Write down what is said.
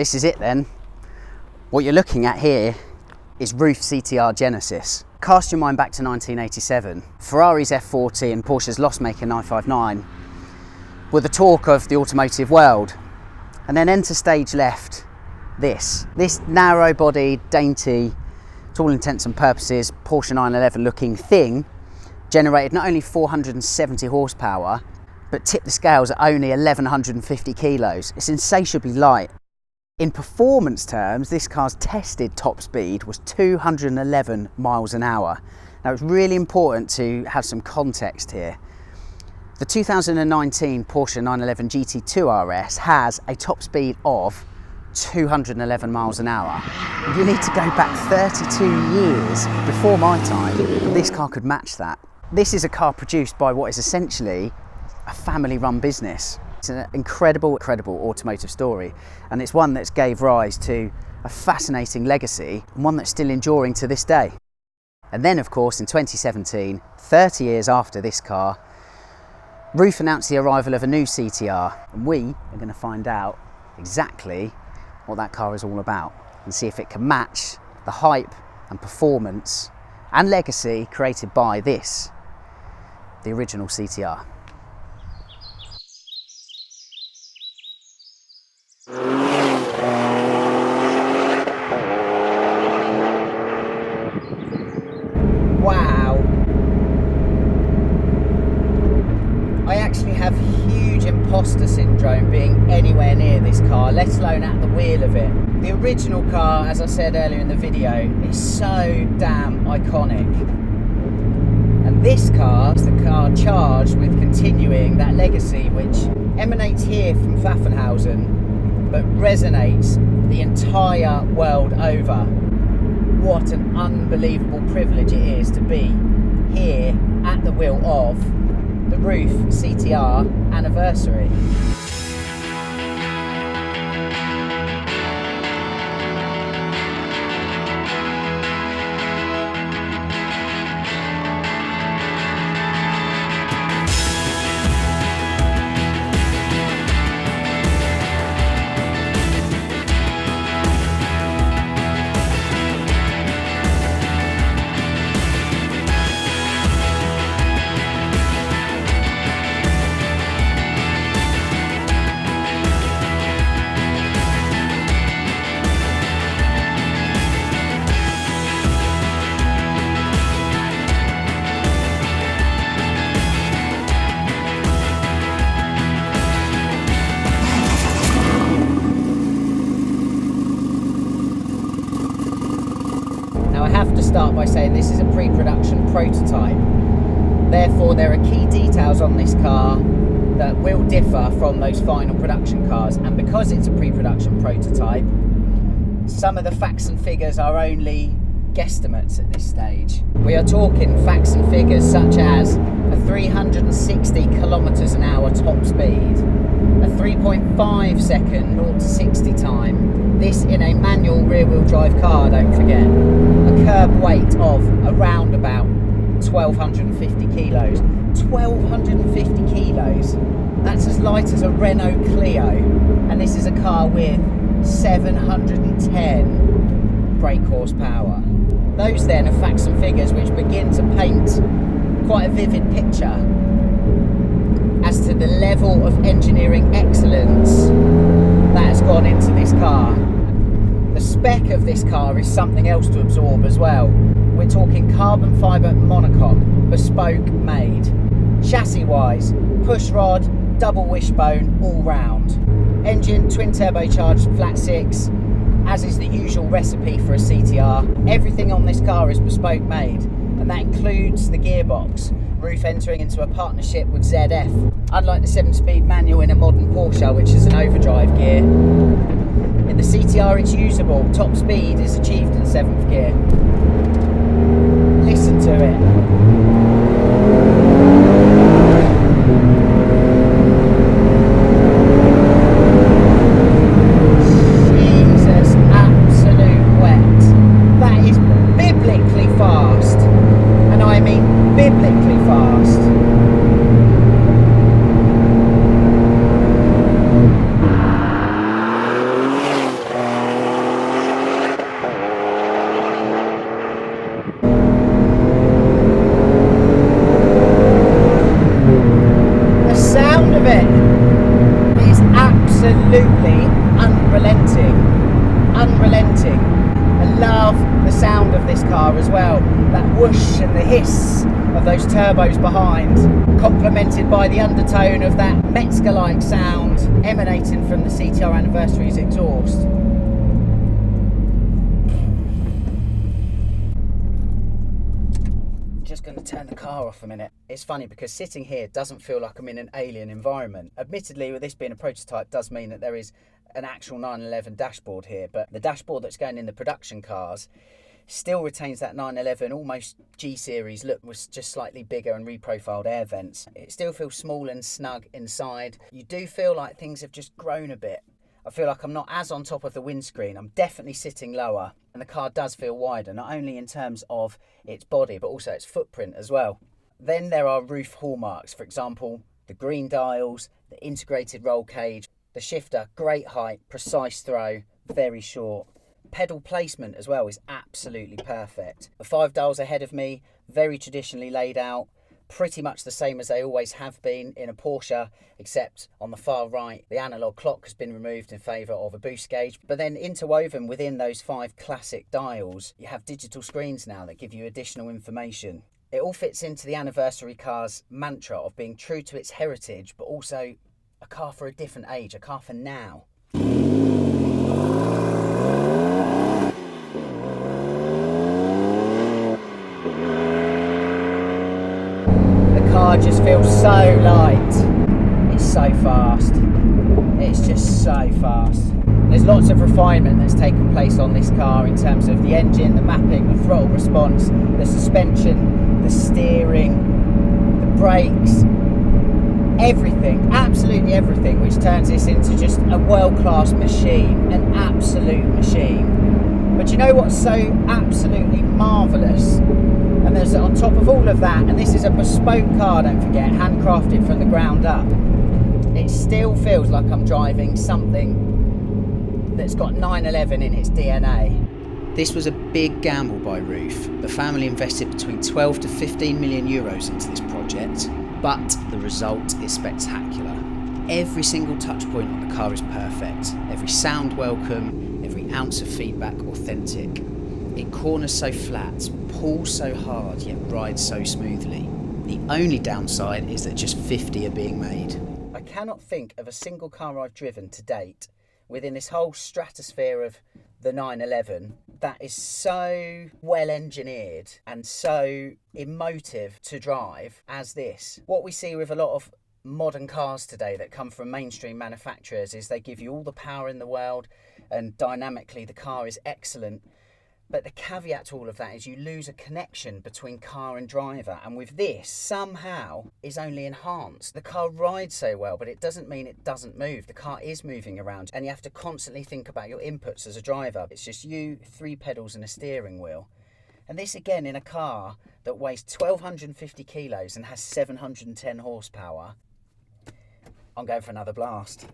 This is it then. What you're looking at here is RUF CTR Genesis. Cast your mind back to 1987. Ferrari's F40 and Porsche's loss-maker 959 were the talk of the automotive world. And then enter stage left this narrow-bodied, dainty, to all intents and purposes, Porsche 911 looking thing generated not only 470 horsepower, but tipped the scales at only 1,150 kilos. It's insatiably light. In performance terms, this car's tested top speed was 211 miles an hour. Now it's really important to have some context here. The 2019 Porsche 911 GT2 RS has a top speed of 211 miles an hour. You need to go back 32 years before my time, this car could match that. This is a car produced by what is essentially a family-run business. It's an incredible automotive story, and it's one that's gave rise to a fascinating legacy and one that's still enduring to this day. And then, of course, in 2017, 30 years after this car, RUF announced the arrival of a new CTR, and we are going to find out exactly what that car is all about and see if it can match the hype and performance and legacy created by this, the original CTR. Wow. I actually have huge imposter syndrome being anywhere near this car, let alone at the wheel of it. The original car, as I said earlier in the video, is so damn iconic. And this car is the car charged with continuing that legacy which emanates here from Pfaffenhausen but resonates the entire world over. What an unbelievable privilege it is to be here at the wheel of the RUF CTR Anniversary. Start by saying this is a pre-production prototype, therefore there are key details on this car that will differ from those final production cars, and because it's a pre-production prototype, some of the facts and figures are only guesstimates at this stage. We are talking facts and figures such as a 360 kilometers an hour top speed, a 3.5 second 0 to 60 time, this in a manual rear-wheel drive car, don't forget, a curb weight of around about 1,250 kilos. 1,250 kilos, that's as light as a Renault Clio, and this is a car with 710 brake horsepower. Those then are facts and figures which begin to paint quite a vivid picture as to the level of engineering excellence that has gone into this car. The spec of this car is something else to absorb as well. We're talking carbon fibre monocoque, bespoke made. Chassis wise, push rod, double wishbone, all round. Engine, twin turbocharged flat six, as is the usual recipe for a CTR. Everything on this car is bespoke made, and that includes the gearbox. RUF entering into a partnership with ZF. Unlike the 7-speed manual in a modern Porsche, which is an overdrive gear, in the CTR it's usable. Top speed is achieved in 7th gear. Listen to it. this car as well. That whoosh and the hiss of those turbos behind, complemented by the undertone of that Metzger-like sound emanating from the CTR Anniversary's exhaust. Just going to turn the car off a minute. It's funny because sitting here doesn't feel like I'm in an alien environment. Admittedly, with this being a prototype does mean that there is an actual 911 dashboard here, but the dashboard that's going in the production cars still retains that 911 almost G-series look, with just slightly bigger and reprofiled air vents. It still feels small and snug inside. You do feel like things have just grown a bit. I feel like I'm not as on top of the windscreen. I'm definitely sitting lower, and the car does feel wider, not only in terms of its body, but also its footprint as well. Then there are roof hallmarks, for example, the green dials, the integrated roll cage, the shifter, great height, precise throw, very short. Pedal placement as well is absolutely perfect. The 5 dials ahead of me, very traditionally laid out, pretty much the same as they always have been in a Porsche, except on the far right, the analog clock has been removed in favour of a boost gauge. But then interwoven within those 5 classic dials, you have digital screens now that give you additional information. It all fits into the anniversary car's mantra of being true to its heritage, but also a car for a different age, a car for now. Car just feels so light. It's so fast. It's just so fast. There's lots of refinement that's taken place on this car in terms of the engine, the mapping, the throttle response, the suspension, the steering, the brakes, everything, absolutely everything, which turns this into just a world-class machine, an absolute machine. But you know what's so absolutely marvellous? And there's on top of all of that, and this is a bespoke car, don't forget, handcrafted from the ground up, it still feels like I'm driving something that's got 911 in its DNA. This was a big gamble by Ruf. The family invested between 12 to 15 million euros into this project, but the result is spectacular. Every single touch point on the car is perfect, every sound welcome, every ounce of feedback authentic. It corners so flat, pulls so hard, yet rides so smoothly. The only downside is that just 50 are being made. I cannot think of a single car I've driven to date within this whole stratosphere of the 911 that is so well engineered and so emotive to drive as this. What we see with a lot of modern cars today that come from mainstream manufacturers is they give you all the power in the world, and dynamically the car is excellent. But the caveat to all of that is you lose a connection between car and driver, and with this, somehow, is only enhanced. The car rides so well, but it doesn't mean it doesn't move. The car is moving around, and you have to constantly think about your inputs as a driver. It's just you, 3 pedals and a steering wheel. And this again in a car that weighs 1,250 kilos and has 710 horsepower. I'm going for another blast.